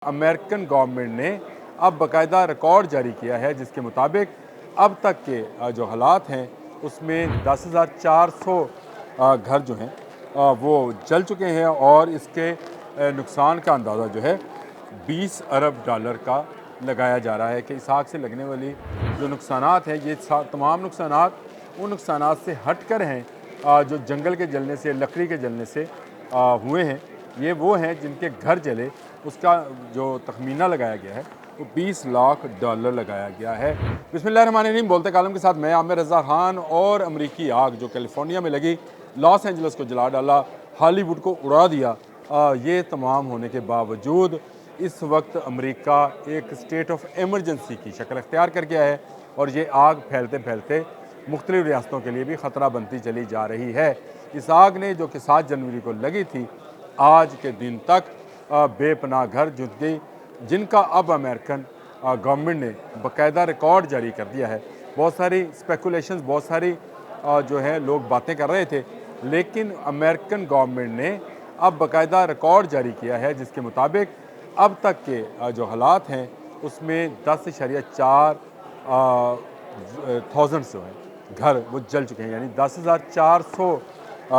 American government ने अब बाकायदा रिकॉर्ड जारी किया है जिसके मुताबिक अब तक के जो हालात हैं उसमें 10,400 घर जो हैं वो जल चुके हैं और इसके नुकसान का अंदाज़ा जो है 20 अरब डॉलर का लगाया जा रहा है कि इस आग से लगने वाली जो नुकसानात हैं ये तमाम नुकसानात उन नुकसानात से हट कर हैं जो जंगल के जलने से लकड़ी के जलने से हुए हैं। ये वो हैं जिनके घर जले, उसका जो तखमीना लगाया गया है वो 20 लाख डॉलर लगाया गया है। बिस्मिल्लाहिर्रहमानिर्रहीम, बोलते कालम के साथ मैं आमिर रज़ा खान। और अमरीकी आग जो कैलिफोर्निया में लगी, लॉस एंजल्स को जला डाला, हॉलीवुड को उड़ा दिया। ये तमाम होने के बावजूद इस वक्त अमेरिका एक स्टेट ऑफ एमरजेंसी की शक्ल अख्तियार कर गया है और ये आग फैलते फैलते मुख्तलिफ़ रियासतों के लिए भी ख़तरा बनती चली जा रही है। इस आग ने जो कि 7 जनवरी को लगी थी, आज के दिन तक बेपनाह घर जुट गई, जिनका अब अमेरिकन गवर्नमेंट ने बाकायदा रिकॉर्ड जारी कर दिया है। बहुत सारी स्पेकुलेशंस, बहुत सारी जो है लोग बातें कर रहे थे, लेकिन अमेरिकन गवर्नमेंट ने अब बाकायदा रिकॉर्ड जारी किया है जिसके मुताबिक अब तक के जो हालात हैं उसमें 10.4 थाउजेंड जो हैं घर वो जल चुके हैं, यानी 10,400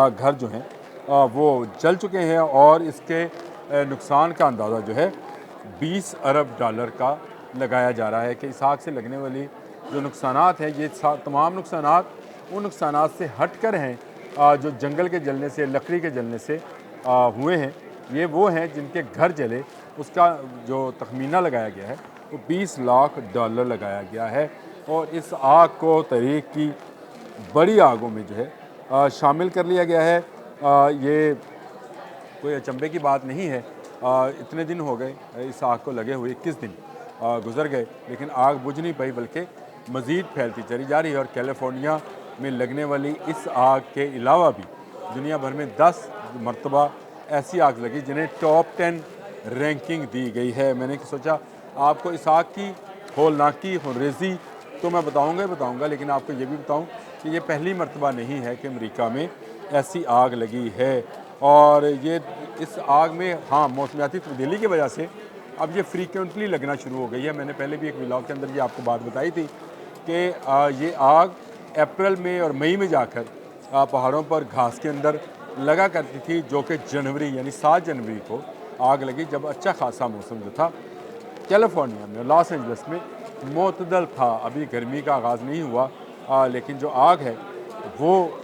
घर जो हैं वो जल चुके हैं और इसके नुकसान का अंदाज़ा जो है 20 अरब डॉलर का लगाया जा रहा है कि इस आग से लगने वाली जो नुकसानात हैं ये तमाम नुकसानात उन नुकसानात से हट कर हैं जो जंगल के जलने से, लकड़ी के जलने से हुए हैं। ये वो हैं जिनके घर जले, उसका जो तखमीना लगाया गया है वो 20 लाख डॉलर लगाया गया है। और इस आग को तहरीक की बड़ी आगों में जो है शामिल कर लिया गया है। ये कोई अचंभे की बात नहीं है। इतने दिन हो गए इस आग को लगे हुए, 21 दिन गुजर गए, लेकिन आग बुझ नहीं पाई बल्कि मज़ीद फैलती चली जा रही है। और कैलिफोर्निया में लगने वाली इस आग के अलावा भी दुनिया भर में 10 मरतबा ऐसी आग लगी जिन्हें टॉप 10 रैंकिंग दी गई है। मैंने सोचा आपको इस आग की होलनाकी, हुर्रेज़ी तो मैं बताऊँगा, लेकिन आपको ये भी बताऊँ कि ये पहली मरतबा नहीं है कि अमेरिका में ऐसी आग लगी है। और ये इस आग में हाँ, मौसमियाती तब्दीली की वजह से अब ये फ्रीक्वेंटली लगना शुरू हो गई है। मैंने पहले भी एक व्लॉग के अंदर ये आपको बात बताई थी कि ये आग अप्रैल में और मई में जाकर पहाड़ों पर घास के अंदर लगा करती थी, जो कि जनवरी यानी 7 जनवरी को आग लगी, जब अच्छा खासा मौसम जो था कैलिफोर्निया में, लॉस एंजल्स में मोतदल था। अभी गर्मी का आगाज़ नहीं हुआ, लेकिन जो आग है वो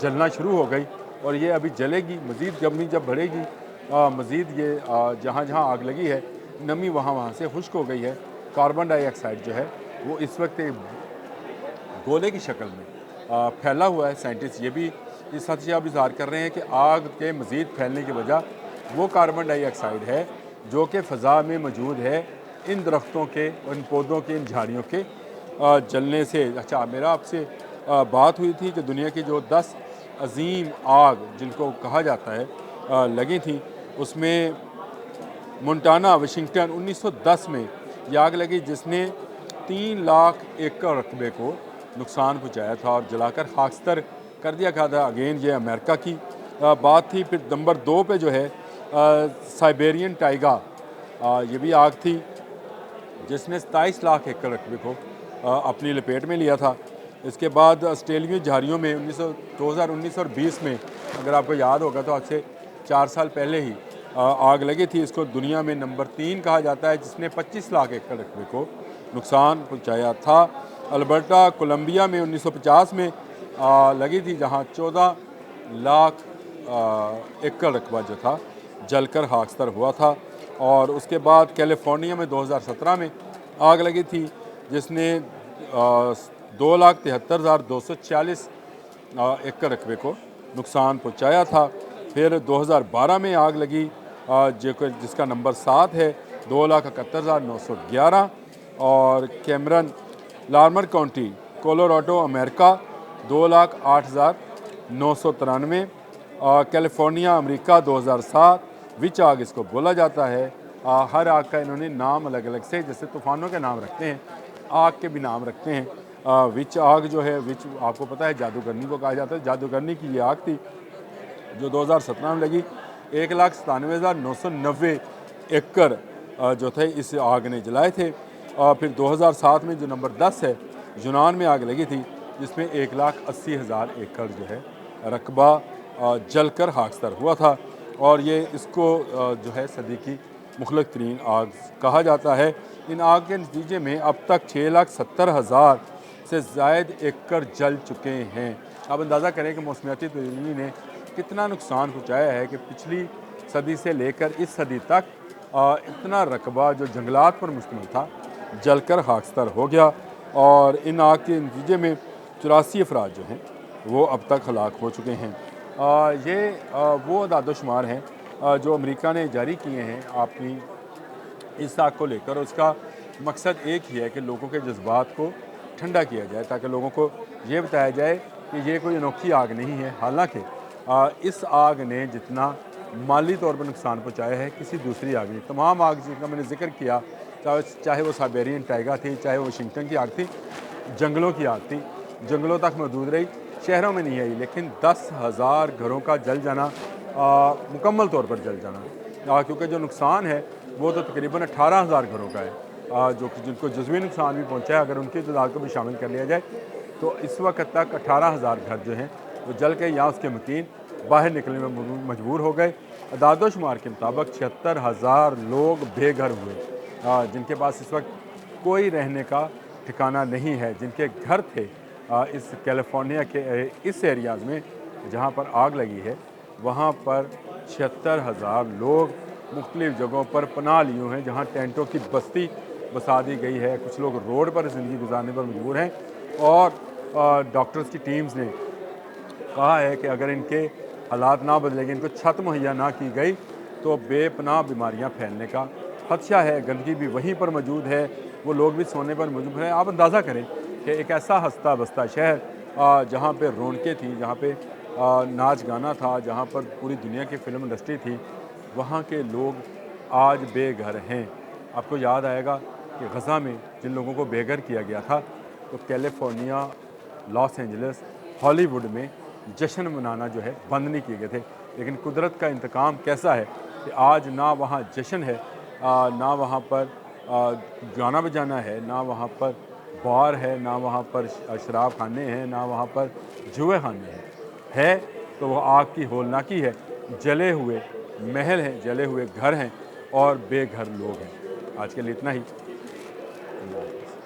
जलना शुरू हो गई और ये अभी जलेगी। मज़ीद गर्मी जब बढ़ेगी, मज़ीद ये जहाँ जहाँ आग लगी है नमी वहाँ से खुश्क हो गई है। कार्बन डाइऑक्साइड जो है वो इस वक्त एक गोले की शक्ल में फैला हुआ है। साइंटिस्ट ये भी इस हद से अब इज़हार कर रहे हैं कि आग के मज़ीद फैलने की वजह वो कार्बन डाइऑक्साइड है जो कि फ़ज़ा में मौजूद है इन दरख्तों के, इन पौधों के, इन झाड़ियों के जलने से। अच्छा, मेरा आपसे बात हुई थी कि दुनिया की जो 10 अजीम आग जिनको कहा जाता है लगी थी, उसमें मोंटाना, वाशिंगटन 1910 में ये आग लगी जिसने 3 लाख एकड़ रकबे को नुकसान पहुँचाया था और जलाकर खाकस्तर कर दिया गया था। अगेन ये अमेरिका की बात थी। फिर नंबर 2 पे जो है साइबेरियन टाइगा, ये भी आग थी जिसने 27 लाख एकड़ रकबे को अपनी लपेट में लिया था। इसके बाद ऑस्ट्रेलियाई झाड़ियों में 2019 और 20 में, अगर आपको याद होगा तो आज से 4 साल पहले ही आग लगी थी। इसको दुनिया में नंबर 3 कहा जाता है, जिसने 25 लाख एकड़ रकबे को नुकसान पहुंचाया था। अल्बर्टा, कोलंबिया में 1950 में लगी थी, जहां 14 लाख एकड़ रकबा जो था जलकर खाकस्तर हुआ था। और उसके बाद कैलिफोर्निया में 2017 में आग लगी थी जिसने 2,73,246 एकड़ रकबे को नुकसान पहुंचाया था। फिर 2012 में आग लगी जिसका नंबर 7 है, 2,71,911। और Cameron, Larmor county, Colorado, America 2,08,993। California, America 2007। विच आग इसको बोला जाता है। हर आग का इन्होंने नाम अलग अलग से, जैसे तूफ़ानों के नाम रखते हैं, आग के भी नाम रखते हैं। विच आग जो है, विच आपको पता है जादूगरनी को कहा जाता है। जादूगरनी की ये आग थी जो 2017 में लगी। 1,97,990 एकड़ जो थे इस आग ने जलाए थे। फिर 2007 में जो नंबर 10 है यूनान में आग लगी थी, जिसमें 1,80,000 एकड़ जो है रकबा जलकर खाकसार हुआ था, और ये इसको जो है सदी की मुखलक तरीन आग कहा जाता है। इन आग के नतीजे में अब तक 6,70,000 से ज़ायद एकड़ जल चुके हैं। आप अंदाज़ा करें कि मौसमियाती तब्दीली ने कितना नुकसान पहुँचाया है कि पिछली सदी से लेकर इस सदी तक इतना रकबा जो जंगलात पर मुश्तमिल था जलकर खाकसार हो गया, और इन आग के नतीजे में 84 अफराद जो हैं वो अब तक हलाक हो चुके हैं। ये वो अदाद-ओ-शुमार हैं जो अमेरिका ने जारी किए हैं अपनी इस आग को लेकर। उसका मकसद एक ही है कि लोगों के जज्बात को ठंडा किया जाए, ताकि लोगों को ये बताया जाए कि ये कोई अनोखी आग नहीं है। हालांकि इस आग ने जितना माली तौर पर नुकसान पहुंचाया है किसी दूसरी आग ने, तमाम आग जिनका मैंने जिक्र किया, चाहे वो साइबेरियन टाइगर थी, चाहे वो वाशिंगटन की आग थी, जंगलों की आग थी, जंगलों तक महदूद रही, शहरों में नहीं आई। लेकिन 10,000 घरों का जल जाना, मुकम्मल तौर पर जल जाना, क्योंकि जो नुकसान है वो तो तकरीबन 18,000 घरों का है, जो कि जिनको जज़वी नुकसान भी पहुँचा है। अगर उनकी तादाद को भी शामिल कर लिया जाए तो इस वक्त तक 18,000 घर जो हैं वो जल के या उसके मकीन बाहर निकलने में मजबूर हो गए। अदाद-ओ-शुमार के मुताबिक 76,000 लोग बेघर हुए, जिनके पास इस वक्त कोई रहने का ठिकाना नहीं है, जिनके घर थे इस कैलिफोर्निया के इस एरियाज़ में जहाँ पर आग लगी है, वहाँ पर 76,000 लोग मुख्तलिफ़ जगहों पर पनाह लिए हुए हैं, जहाँ टेंटों की बस्ती बसा दी गई है। कुछ लोग रोड पर ज़िंदगी गुजारने पर मजबूर हैं, और डॉक्टर्स की टीम्स ने कहा है कि अगर इनके हालात ना बदलेंगे, इनको छत मुहैया ना की गई, तो बेपनाह बीमारियां फैलने का खदशा है। गंदगी भी वहीं पर मौजूद है, वो लोग भी सोने पर मजबूर हैं। आप अंदाज़ा करें कि एक ऐसा हंसता बसता शहर जहाँ पे रौनकें थी, जहाँ पे नाच गाना था, जहाँ पर पूरी दुनिया की फ़िल्म इंडस्ट्री थी, वहाँ के लोग आज बेघर हैं। आपको याद आएगा कि गज़ा में जिन लोगों को बेघर किया गया था, तो कैलिफोर्निया, लॉस एंजलिस, हॉलीवुड में जश्न मनाना जो है बंद नहीं किए गए थे। लेकिन कुदरत का इंतकाम कैसा है कि आज ना वहाँ जश्न है, ना वहाँ पर गाना बजाना है, ना वहाँ पर बार है, ना वहाँ पर शराब खाने हैं, ना वहाँ पर जुए खाने हैं। है तो वो आग की होलनाकी है, जले हुए महल हैं, जले हुए घर हैं, और बेघर लोग हैं। आज के लिए इतना ही।